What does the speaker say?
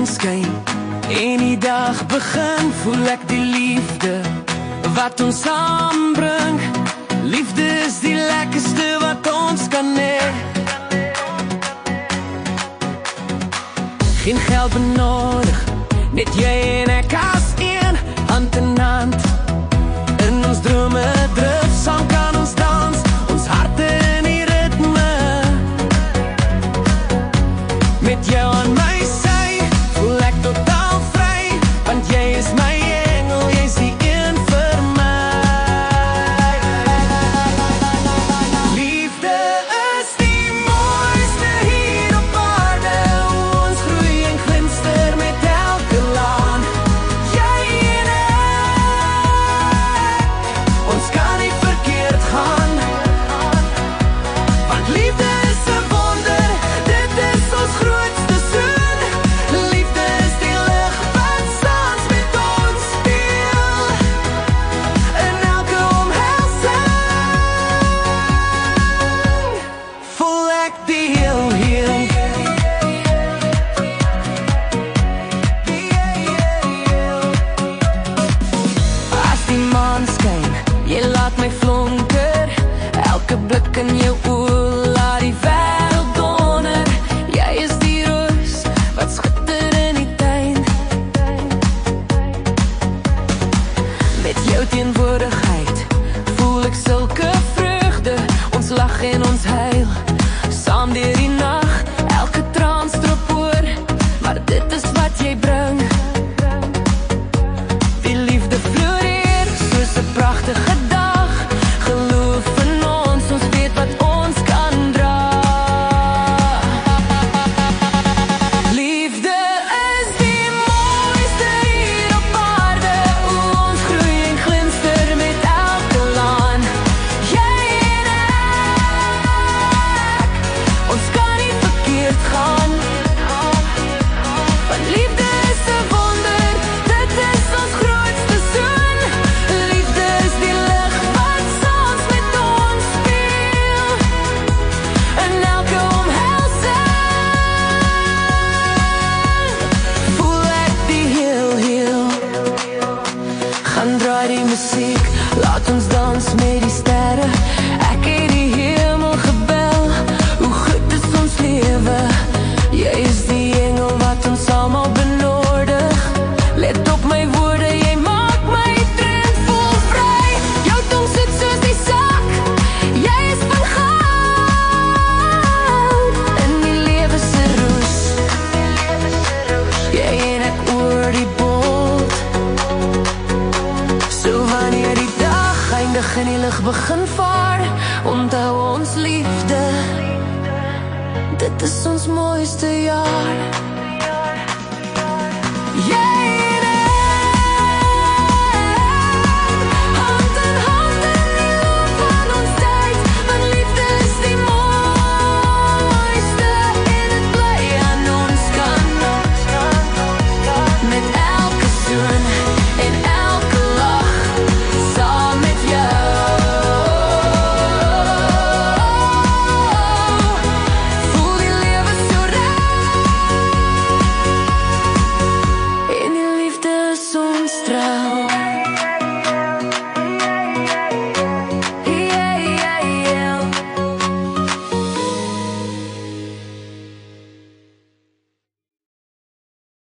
skyn en die dag begin, voel ek die liefde wat ons saambring. Liefde is die lekkerste wat ons kan hê. Geen geld benodig, net jy en ek as een, hand in hand. In ons drome drif, saam kan ons dans, ons harte in die ritme. Met jou aan my sy, voel ek totaal vry, want jy is my engel, jy is die een vir my. Liefde is die mooiste hier op aarde, ons groei en glinster met elke laan. Jy en ek, ons kan nie verkeerd gaan, want liefde is 'n wonder, dit is ons grootste soen. Liefde is die lig wat saans met ons speel, in elke omhelsing voel ek die heel. As die maan skyn, jy laat my flonker, elke blik in jou oë laat die wêreld donder. Jy is die roos wat skitter in die tuin. Met jou teenwoordigheid voel ek sulke vreugde, ons lag en ons huil, saam deur die nag, elke traan stroop oor, maar dit is wat jy bring. Die liefde floreer soos 'n pragtige dag, geloof in ons weet wat ons kan dra. Liefde is die mooiste hier op aarde, ons groei en glinster met elke laan. Jy en ek, ons kan nie verkeerd gaan, want liefde is 'n wonder, dit is ons grootste soen. Liefde is die lig wat saans met ons speel, in elke omhelsing voel ek die heel. Gaan draai die musiek, laat ons dans met die sterre. Ek het die hemel gebel, hoe goed is ons lewe. Jy is die engel wat ons almal benodig. Let op my woorde, jy maak my trend voel vry. Jou tong soet soos die sak, jy is van goud. In die lewe se roes, jy en ek oor die bond. So wanneer die dag eindig en die lig begin vaar, onthou ons liefde, dit is ons mooiste jaar.